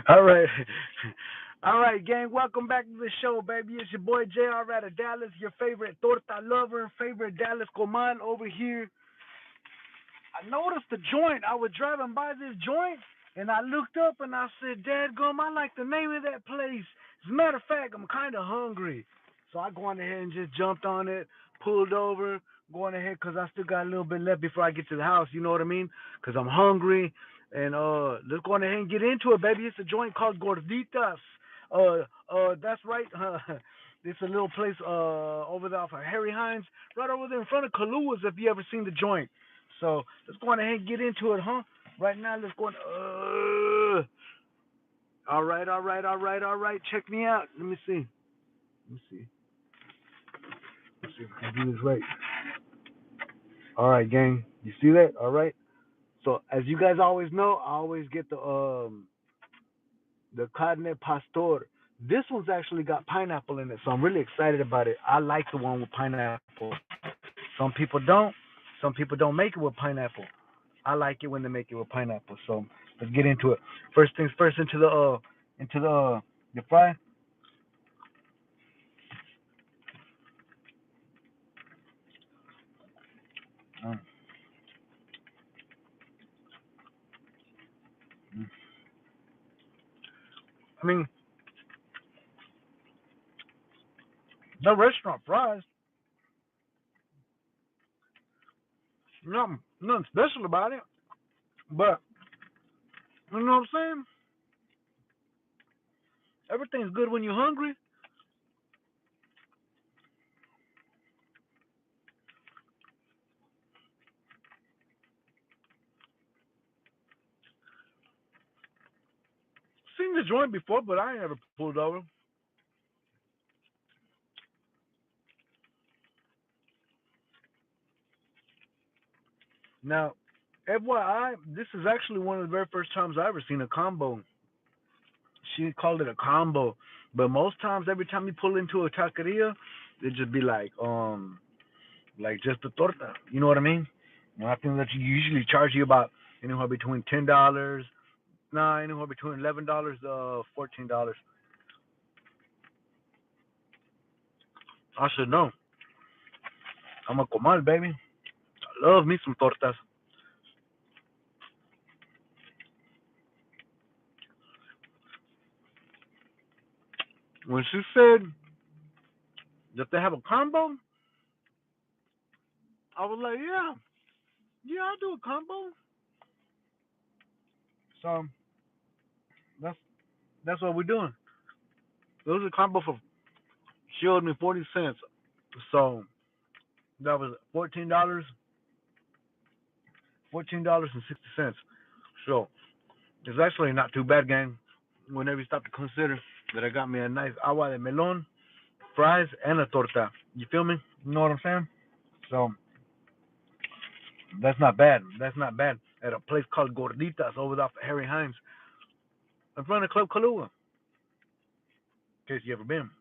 All right. All right, gang. Welcome back to the show, baby. It's your boy JR out of Dallas, your favorite torta lover, favorite Dallas command over here. I noticed the joint. I was driving by this joint, and I looked up and I said, Dadgum, I like the name of that place. As a matter of fact, I'm kind of hungry. So I go on ahead and just jumped on it, pulled over, going ahead because I still got a little bit left before I get to the house. You know what I mean? Because I'm hungry. And let's go on ahead and get into it, baby. It's a joint called Gorditas. That's right. It's a little place over there off of Harry Hines, right over there in front of Kalua's. If you ever seen the joint, so let's go on ahead and get into it, huh? Right now, let's go on. All right, all right, all right, all right. Check me out. Let me see. Let me see. Let's see if I can do this right. All right, gang. You see that? All right. So as you guys always know, I always get the carne pastor. This one's actually got pineapple in it, so I'm really excited about it. I like the one with pineapple. Some people don't. Some people don't make it with pineapple. I like it when they make it with pineapple. So let's get into it. First things first, into the fry. Mm. I mean, the restaurant fries, nothing special about it. But you know what I'm saying? Everything's good when you're hungry. Seen the joint before, but I ain't ever pulled over. Now, FYI, this is actually one of the very first times I ever seen a combo. She called it a combo, but most times, every time you pull into a taqueria, it just be like just a torta. You know what I mean? And I think that you usually charge you about anywhere between $10, nah, anywhere between $11 to $14. I should know. I'm a comal, baby. I love me some tortas. When she said that they have a combo, I was like, yeah, yeah, I'll do a combo. So that's that's what we're doing. It was a combo for she owed me 40 cents. So that was $14.60. So it's actually not too bad, gang. Whenever you stop to consider that I got me a nice agua de melon, fries, and a torta. You feel me? You know what I'm saying? So that's not bad. That's not bad. At a place called Gorditas over there off of Harry Hines, in front of Club Kalua. In case you ever been.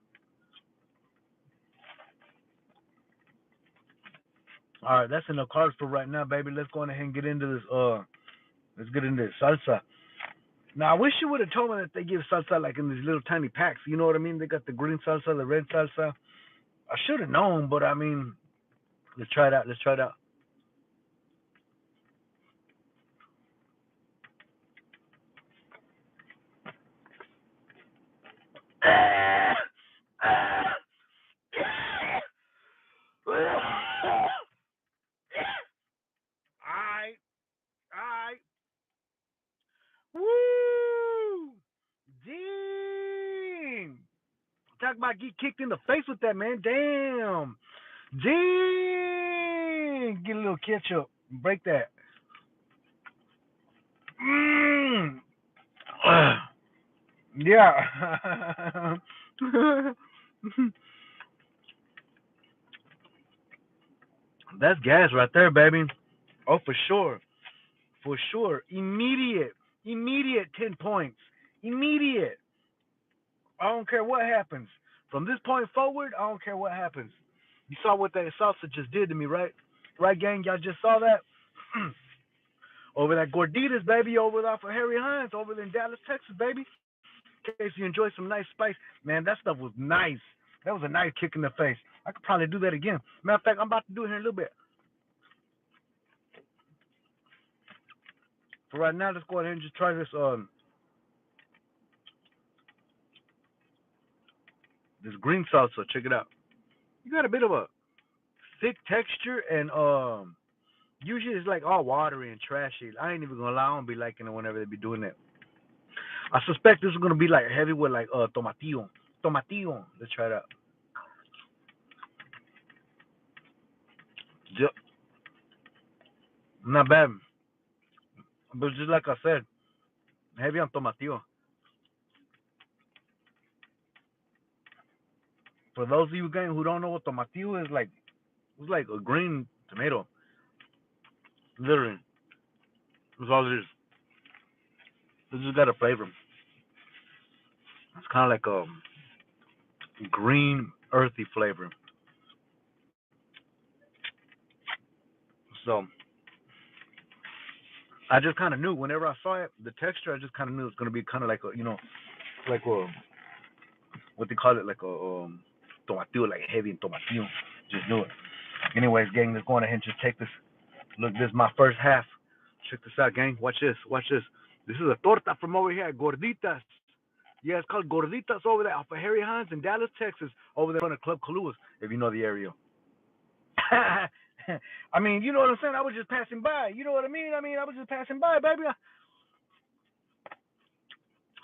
All right, that's in the cards for right now, baby. Let's go on ahead and get into this. Let's get into this salsa. Now, I wish you would have told me that they give salsa like in these little tiny packs. You know what I mean? They got the green salsa, the red salsa. I should have known, but I mean, let's try it out. Let's try it out. Alright, alright. Woo! Damn! Talk about get kicked in the face with that, man. Damn! Damn! Get a little ketchup. Break that. Mm. Yeah. That's gas right there, baby. Oh, for sure. For sure. Immediate. Immediate 10 points. Immediate. I don't care what happens. From this point forward, I don't care what happens. You saw what that salsa just did to me, right? Right, gang? Y'all just saw that? Over that Gorditas, baby, over there for Harry Hines, over there in Dallas, Texas, baby. case you enjoy some nice spice, man, that stuff was nice. That was a nice kick in the face. I could probably do that again. Matter of fact, I'm about to do it here in a little bit. For right now, let's go ahead and just try this green salsa. Check it out. You got a bit of a thick texture, and usually it's like all watery and trashy. I ain't even gonna lie, I don't be liking it whenever they be doing that. I suspect this is gonna be like heavy with like tomatillo. Tomatillo. Let's try it out. Ju- Not bad, but just like I said, heavy on tomatillo. For those of you guys who don't know what tomatillo is, like it's like a green tomato. Literally, that's all it is. It just got a flavor. It's kind of like a green, earthy flavor. So I just kind of knew whenever I saw it, the texture. I just kind of knew it's gonna be kind of like a, like a what they call it, like a tomatillo, like heavy tomatillo. Just knew it. Anyways, gang, let's go on ahead and just take this. Look, this is my first half. Check this out, gang. Watch this. Watch this. This is a torta from over here, gorditas. Yeah, it's called gorditas over there off of Harry Hines in Dallas, Texas, over there in front of Club Kaluas, if you know the area. I mean, you know what I'm saying? I was just passing by. You know what I mean? I was just passing by, baby.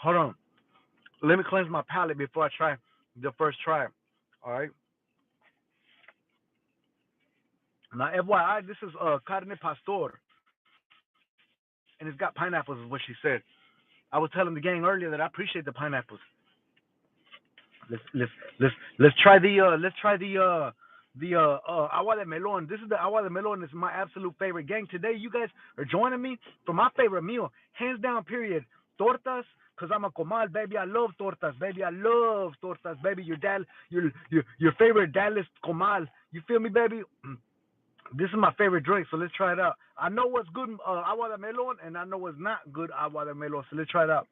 Hold on. Let me cleanse my palate before I try the first try. All right. Now, FYI, this is carne pastor, and it's got pineapples, is what she said. I was telling the gang earlier that I appreciate the pineapples. Let's let's let's try the agua de melon. This is the agua de melon. This is my absolute favorite. Gang, today you guys are joining me for my favorite meal, hands down. Period. Tortas, cause I'm a comal, baby. I love tortas, baby. I love tortas, baby. Your favorite Dallas comal. You feel me, baby? This is my favorite drink, so let's try it out. I know what's good agua de melon, and I know what's not good agua de melon. So let's try it out.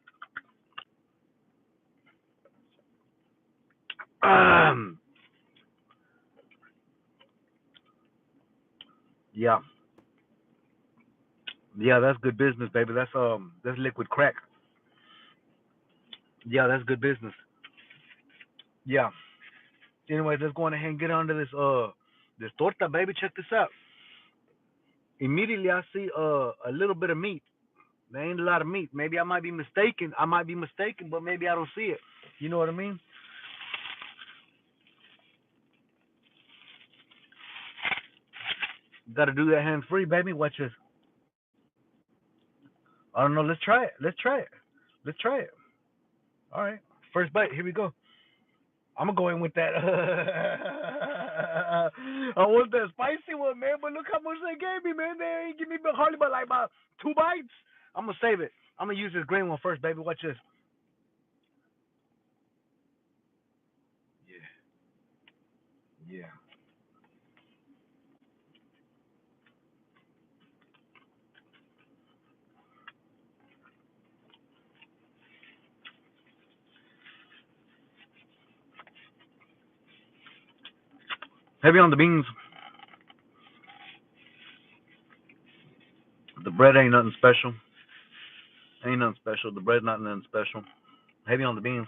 Um, yeah, yeah, that's good business, baby. That's liquid crack. Yeah, that's good business. Yeah. Anyways, let's go on ahead and get onto this torta, baby. Check this out. Immediately I see a little bit of meat. There ain't a lot of meat. Maybe I might be mistaken. I might be mistaken, but maybe I don't see it. You know what I mean? Got to do that hands free, baby. Watch this. I don't know. Let's try it. Let's try it. Let's try it. All right. First bite. Here we go. I'm gonna go in with that. I want that spicy one, man. But look how much they gave me, man. They ain't give me hardly but like about 2 bites. I'm gonna save it. I'm gonna use this green one first, baby. Watch this. Yeah, yeah. Heavy on the beans. The bread ain't nothing special. Ain't nothing special. The bread's not nothing special. Heavy on the beans.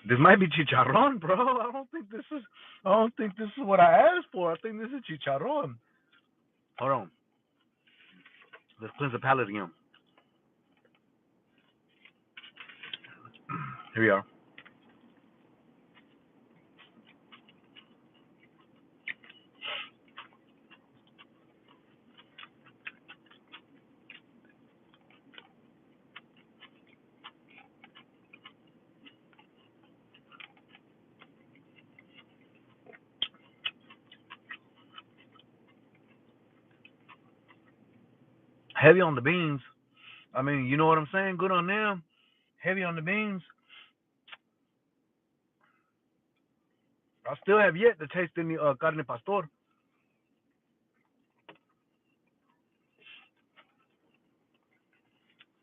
This might be chicharron, bro. I don't think this is. I don't think this is what I asked for. I think this is chicharron. Hold on. Let's cleanse the palate again. Here we are. Heavy on the beans. I mean, you know what I'm saying? Good on them. heavy on the beans. I still have yet to taste any carne pastor.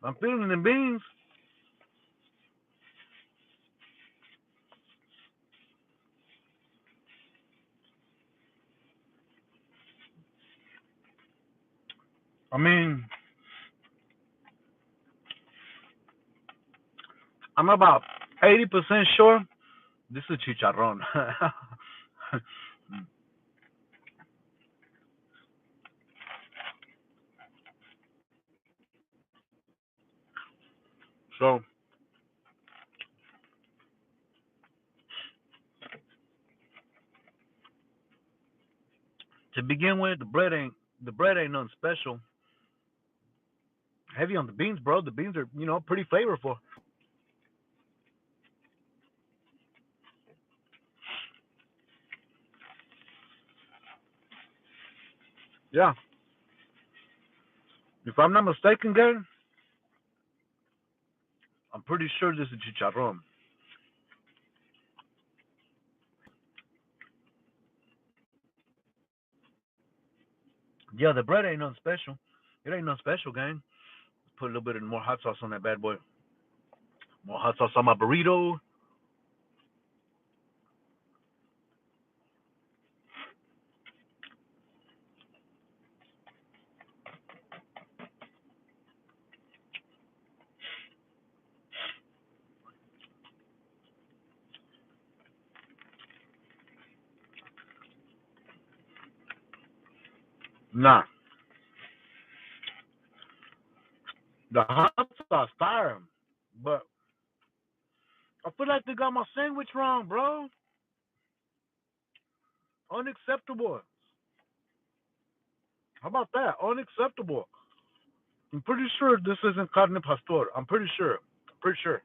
I'm feeling the beans. I mean, I'm about 80% sure this is chicharrón. So to begin with, the bread ain't nothing special. Heavy on the beans, bro. The beans are pretty flavorful. Yeah, if I'm not mistaken, gang, I'm pretty sure this is chicharrón. Yeah, the bread ain't nothing special. It ain't nothing special, gang. Put a little bit of more hot sauce on that bad boy. More hot sauce on my burrito. Nah, the hot sauce fire, but I feel like they got my sandwich wrong, bro. Unacceptable. How about that? Unacceptable. I'm pretty sure this isn't carne pastor. I'm pretty sure. Pretty sure.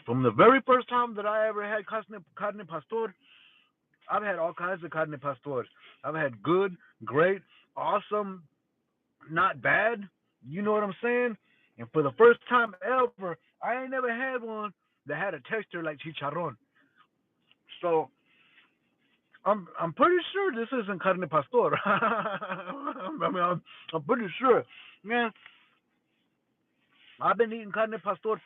From the very first time that I ever had carne pastor, I've had all kinds of carne pastors. I've had good, great, awesome, not bad. You know what I'm saying? And for the first time ever, I ain't never had one that had a texture like chicharron. So I'm pretty sure this isn't carne pastor. I'm pretty sure. Man, I've been eating carne pastor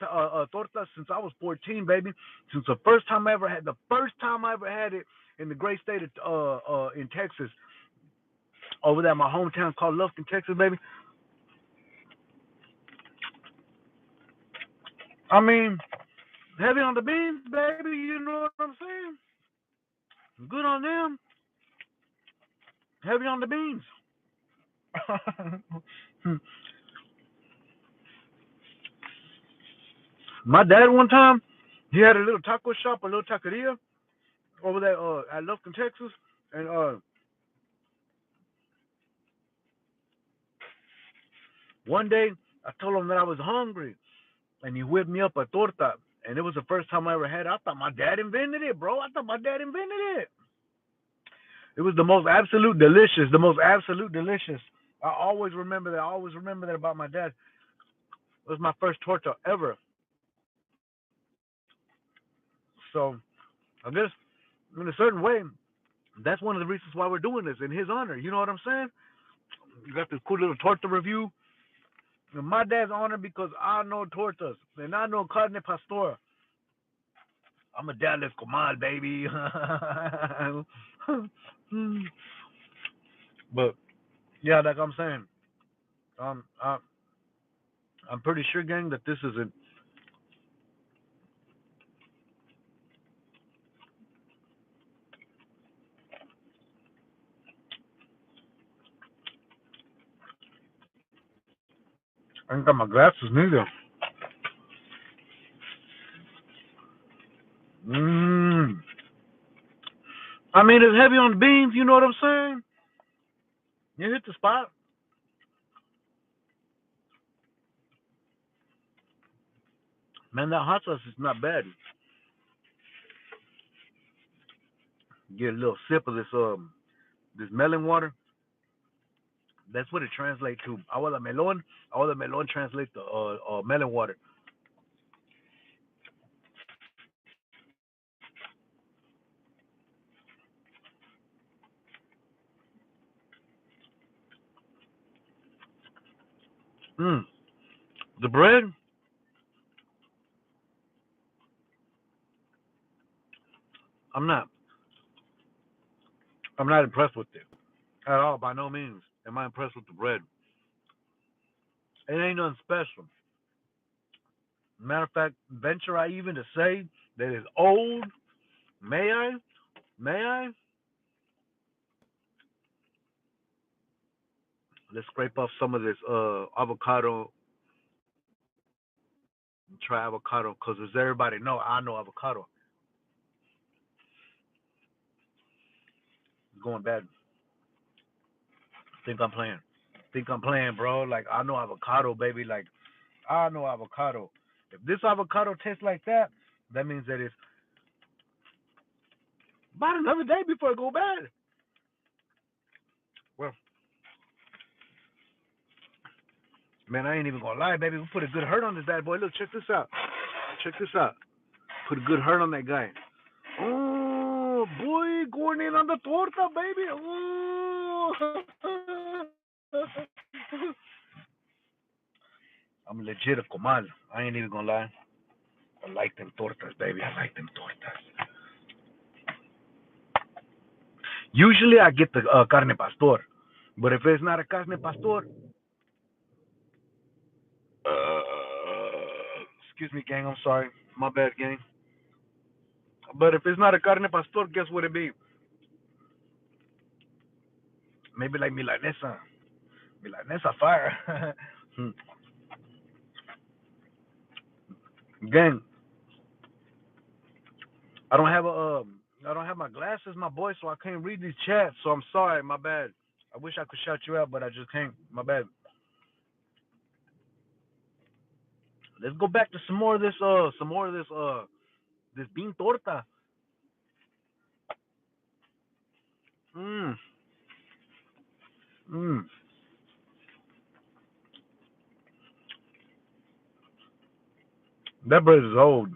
torta since I was 14, baby. Since the first time I ever had it in the great state of in Texas, over there, my hometown called Lufkin, Texas, baby. I mean, heavy on the beans, baby. You know what I'm saying? Good on them. Heavy on the beans. My dad one time, he had a little taco shop, a little taqueria over there at Lufkin, Texas, and one day I told him that I was hungry, and he whipped me up a torta, and it was the first time I ever had it. I thought my dad invented it, bro. I thought my dad invented it. It was the most absolute delicious, the most absolute delicious. I always remember that. I always remember that about my dad. It was my first torta ever. So I guess in a certain way, that's one of the reasons why we're doing this in his honor. You know what I'm saying? You got this cool little torta review. In my dad's honor because I know tortas and I know carne pastor. I'm a Dallas comal, baby. But yeah, like I'm saying, um, I, I'm pretty sure, gang, that this isn't. I ain't got my glasses neither. Mm. I mean, it's heavy on the beans. You know what I'm saying? You hit the spot. Man, that hot sauce is not bad. Get a little sip of this melon water. That's what it translates to. Agua de melon. Agua de melon translates to melon water. Mm. The bread, I'm not. I'm not impressed with it at all. By no means am I impressed with the bread. It ain't nothing special. Matter of fact, venture I even to say that it's old. May I? May I? Let's scrape off some of this avocado. Try avocado, cause as everybody know, I know avocado. It's going bad. Think I'm playing. Think I'm playing, bro. Like I know avocado, baby. Like I know avocado. If this avocado tastes like that, that means that it's about another day before it go bad. Well, man, I ain't even gonna lie, baby. We put a good hurt on this bad boy. Look, check this out. Check this out. Put a good hurt on that guy. Oh, boy, going in on the torta, baby. Oh. I'm legit a comal. I ain't even gonna lie. I like them tortas, baby. I like them tortas. Usually I get the carne pastor, but if it's not a carne pastor, excuse me, gang. I'm sorry. My bad, gang. But if it's not a carne pastor, guess what it be? Maybe like milanesa. Milanesa fire. Gang, I don't have a I don't have my glasses, my boy, so I can't read these chats. So I'm sorry, my bad. I wish I could shout you out, but I just can't. My bad. Let's go back to some more of this bean torta. Mmm, mmm. That bread is old.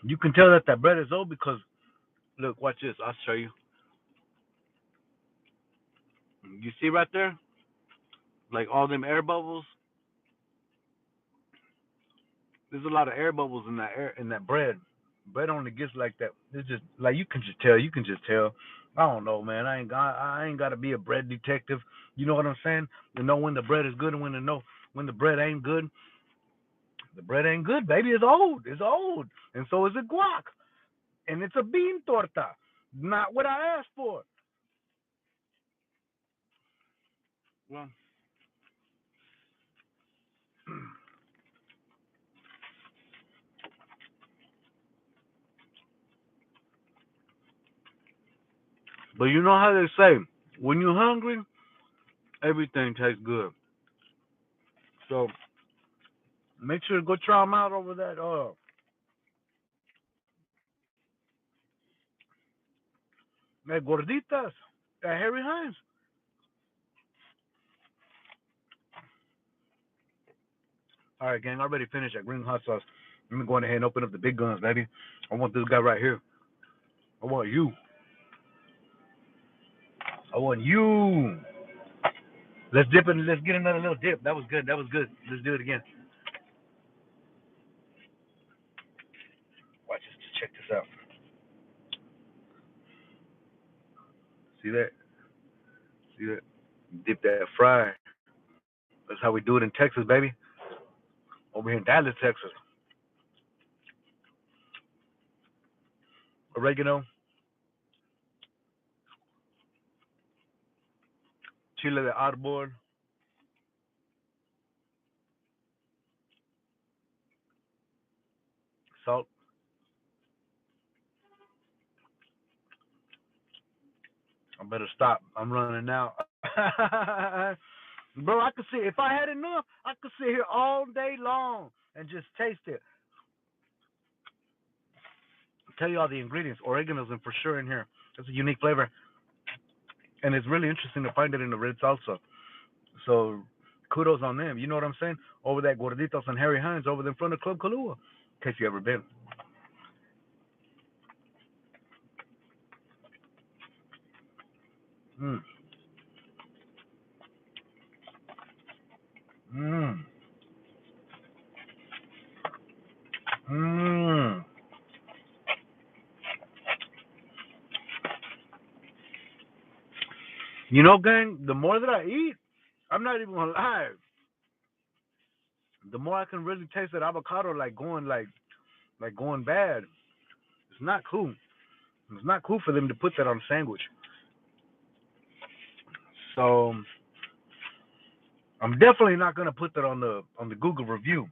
You can tell that that bread is old because look, watch this. I'll show you. You see right there, like all them air bubbles. There's a lot of air bubbles in that air in that bread. Bread only gets like that. It's just like you can just tell. You can just tell. I don't know, man. I ain't got to be a bread detective. You know what I'm saying? To know when the bread is good and when to know when the bread ain't good. The bread ain't good, baby. It's old. It's old, and so is the guac, and it's a bean torta. Not what I asked for. Well, but you know how they say when you're hungry, everything tastes good. So make sure to go try them out over that gorditas at Harry Hines. All right, gang, I already finished that green hot sauce. Let me go on ahead and open up the big guns, baby. I want this guy right here. I want you. I want you. Let's dip it. Let's get another little dip. That was good. That was good. Let's do it again. Watch this. Check this out. See that? See that? Dip that fry. That's how we do it in Texas, baby. Over here in Dallas, Texas. Oregano, chile de arbol, salt. I better stop. I'm running out. Bro, I could see if I had enough, I could sit here all day long and just taste it. tell you all the ingredients. Oregano's in for sure in here. It's a unique flavor, and it's really interesting to find it in the red salsa. So kudos on them. You know what I'm saying? Over that Gorditos and Harry Hines over there in front of Club Kalua, in case you ever been. Mm. Mm. Mm. You know, gang, the more that I eat, I'm not even gonna lie. The more I can really taste that avocado like going bad. It's not cool. It's not cool for them to put that on a sandwich. So I'm definitely not gonna put that on the Google review.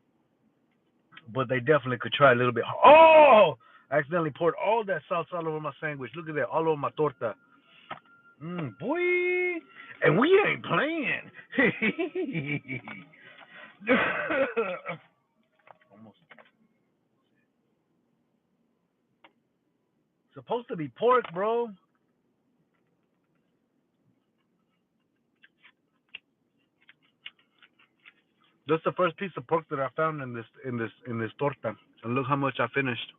But they definitely could try a little bit. Oh! I accidentally poured all that sauce all over my sandwich. Look at that, all over my torta. Boy, and we ain't playing. Almost supposed to be pork, bro. That's the first piece of pork that I found in this torta. And look how much I finished.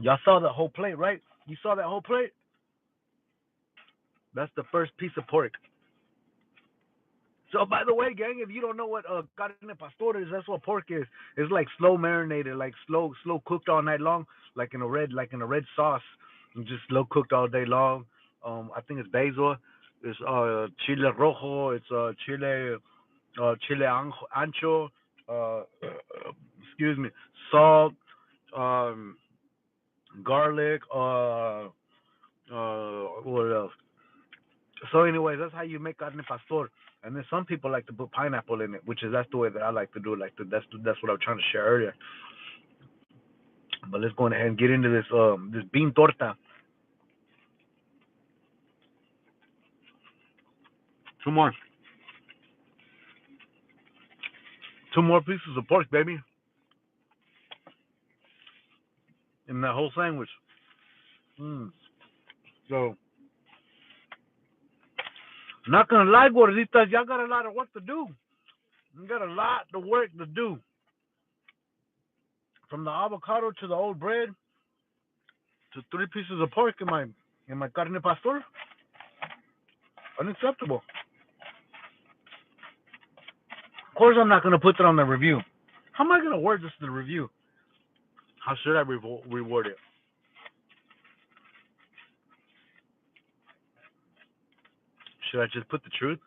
Y'all saw the whole plate, right? You saw that whole plate? That's the first piece of pork. So, by the way, gang, if you don't know what carne pastor is, that's what pork is. It's like slow marinated, like slow cooked all night long, like in a red sauce, and just slow cooked all day long. I think it's basil, it's chile rojo, it's chile ancho, uh, excuse me, salt, um, garlic, what else? So, anyways, that's how you make carne pastor. And then some people like to put pineapple in it, which is that's the way that I like to do it. That's what I'm trying to share earlier. But let's go ahead and get into this bean torta. Two more, two more pieces of pork, baby, in that whole sandwich. Mm. So, not gonna lie, gorditas, y'all got a lot of work to do. You got a lot of work to do. From the avocado to the old bread to three pieces of pork in my carne pastor. Unacceptable. Of course, I'm not gonna put that on the review. How am I gonna word this in the review? How should I reward it? Should I just put the truth?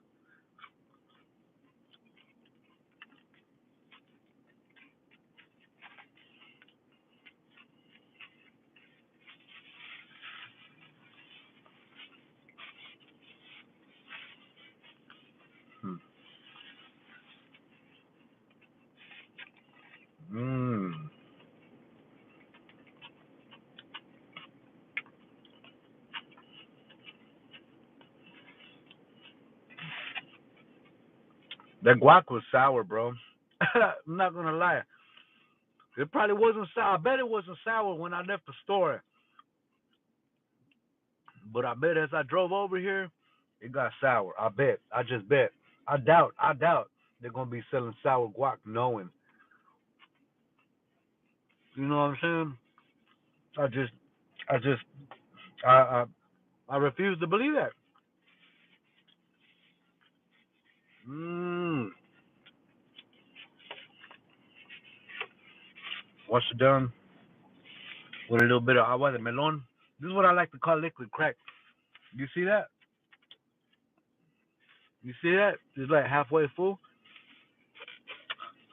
Hmm. Mm. That guac was sour, bro. I'm not gonna lie. It probably wasn't sour. I bet it wasn't sour when I left the store. But I bet as I drove over here, it got sour. I bet. I just bet. I doubt they're gonna be selling sour guac knowing. You know what I'm saying? I just I just I refuse to believe that. Mmm. Wash it down with a little bit of agua de melon. This is what I like to call liquid crack. You see that? You see that? It's like halfway full.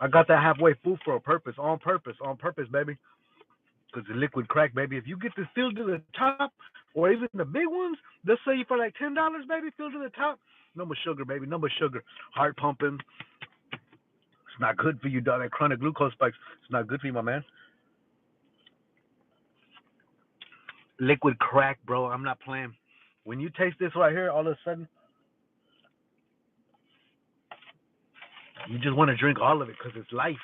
I got that halfway full for a purpose, on purpose, baby. Because the liquid crack, baby, if you get this filled to the top, or even the big ones, let's say for like $10, baby, filled to the top. No more sugar, baby. No more sugar. Heart pumping. It's not good for you, dog. That chronic glucose spikes. It's not good for you, my man. Liquid crack, bro. I'm not playing. When you taste this right here, all of a sudden, you just want to drink all of it because it's life.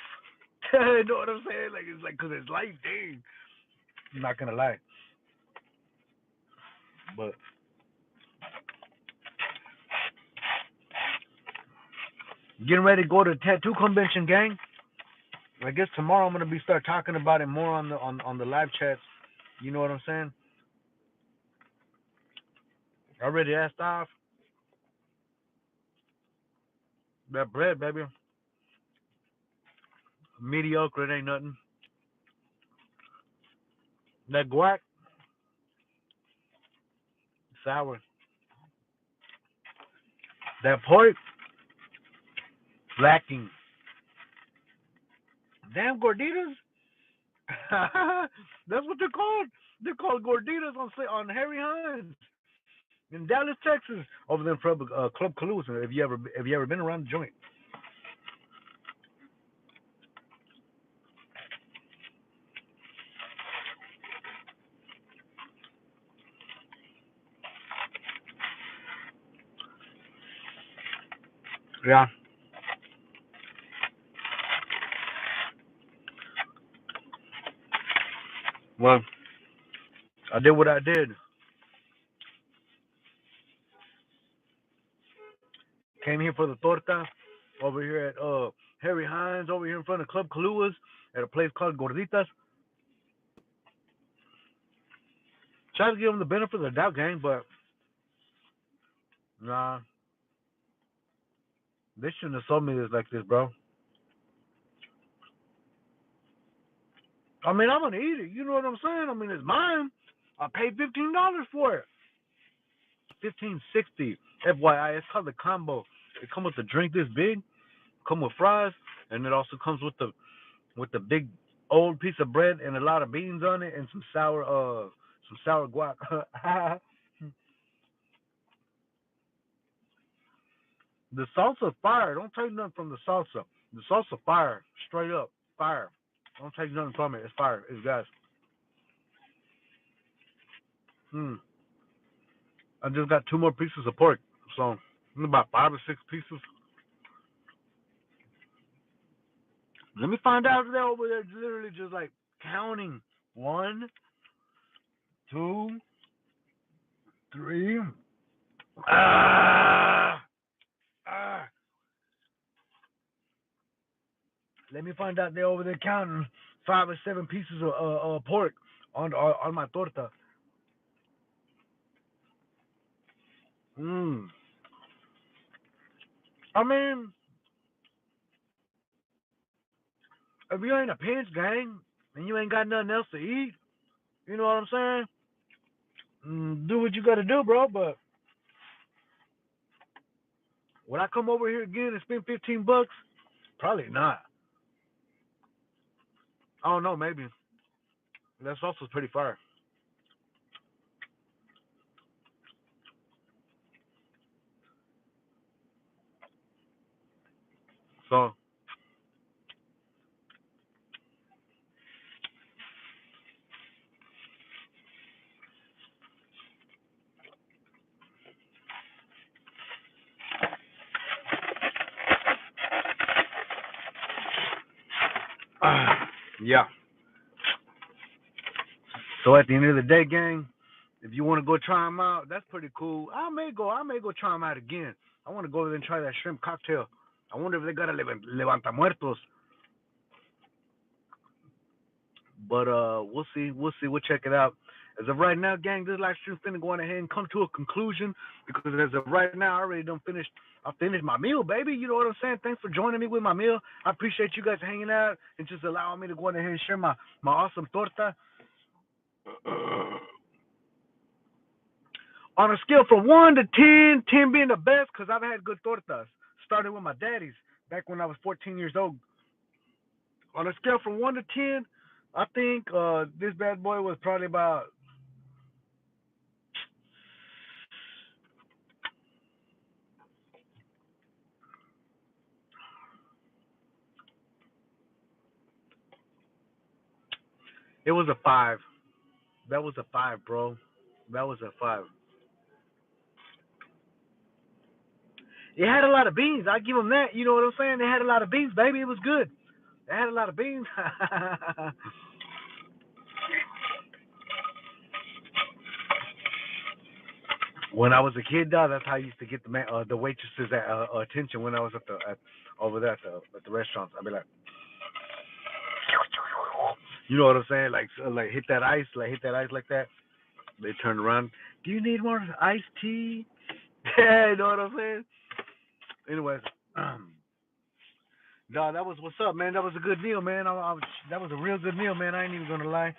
You know what I'm saying? Like it's like because it's life, dang. I'm not gonna lie. But getting ready to go to the tattoo convention, gang. I guess tomorrow I'm gonna be start talking about it more on the live chats. You know what I'm saying? I already asked off that bread, baby. Mediocre, it ain't nothing. That guac, sour. That pork, lacking. Damn gorditas. That's what they're called. They're called gorditas on Harry Hines in Dallas, Texas, over there in Club Calusa. Have you ever been around the joint? Yeah. Well, I did what I did. Came here for the torta over here at Harry Hines over here in front of Club Caluas at a place called Gorditas. Try to give them the benefit of the doubt, gang, but nah, they shouldn't have sold me this like this, bro. I mean, I'm gonna eat it. You know what I'm saying? I mean, it's mine. I paid $15 for it. 15.60. FYI, it's called the combo. It comes with a drink this big, come with fries, and it also comes with the big old piece of bread and a lot of beans on it and some sour guac. The salsa fire. Don't take nothing from the salsa. The salsa fire, straight up fire. Don't take nothing from it. It's fire. It's gas. Hmm. I just got two more pieces of pork, so about 5 or 6 pieces. Let me find out if they're over there literally just like counting. One, two, three. Ah, ah. Let me find out they're over there counting 5 or 7 pieces of pork on my torta. Mm. I mean, if you ain't a pinch gang and you ain't got nothing else to eat, you know what I'm saying? Do what you got to do, bro. But would I come over here again and spend $15? Probably not. I don't know. Maybe that sauce was pretty fire. So, yeah. So at the end of the day, gang, if you want to go try them out, that's pretty cool. I may go. I may go try them out again. I want to go there and try that shrimp cocktail. I wonder if they got a levanta muertos. But we'll see. We'll see. We'll check it out. As of right now, gang, this live stream's finna go on ahead and come to a conclusion because as of right now, I already done finished. I finished my meal, baby. You know what I'm saying? Thanks for joining me with my meal. I appreciate you guys hanging out and just allowing me to go on ahead and share my awesome torta. On a scale from 1 to 10, 10 being the best, because I've had good tortas. Started with my daddy's back when I was 14 years old. On a scale from 1 to 10, I think this bad boy was probably about. It was a 5. That was a 5, bro. That was a 5. It had a lot of beans. I give them that. You know what I'm saying? They had a lot of beans, baby. It was good. They had a lot of beans. When I was a kid, dog, that's how I used to get the waitresses attention when I was over there at the restaurants. I'd be like, you know what I'm saying? Like like hit that ice like that. They turn around. Do you need more iced tea? Yeah, you know what I'm saying? Anyways, dog, that was what's up, man. That was a good meal, man. That was a real good meal, man. I ain't even gonna lie.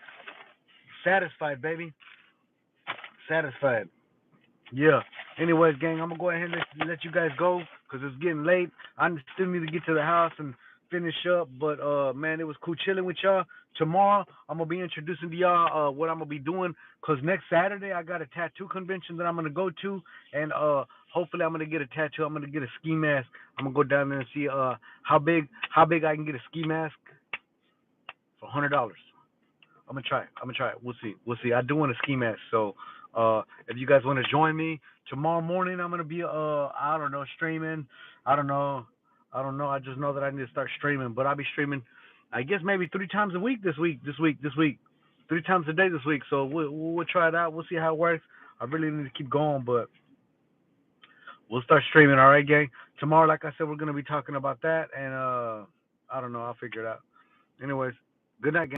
Satisfied, baby. Satisfied. Yeah. Anyways, gang, I'm gonna go ahead and let you guys go because it's getting late. I still need to get to the house and finish up. But man, it was cool chilling with y'all. Tomorrow I'm gonna be introducing to y'all what I'm gonna be doing because next Saturday I got a tattoo convention that I'm gonna go to, and hopefully I'm gonna get a tattoo. I'm gonna get a ski mask. I'm gonna go down there and see how big I can get a ski mask for $100. I'm gonna try it. I'm gonna try it. We'll see. We'll see. I do want a ski mask, so if you guys want to join me tomorrow morning, I'm gonna be I don't know, streaming. I don't know. I don't know. I just know that I need to start streaming, but I'll be streaming. I guess maybe 3 times a week this week. This week. 3 times a day this week. So we'll try it out. We'll see how it works. I really need to keep going, but we'll start streaming. All right, gang. Tomorrow, like I said, we're gonna be talking about that, and I don't know. I'll figure it out. Anyways, good night, gang.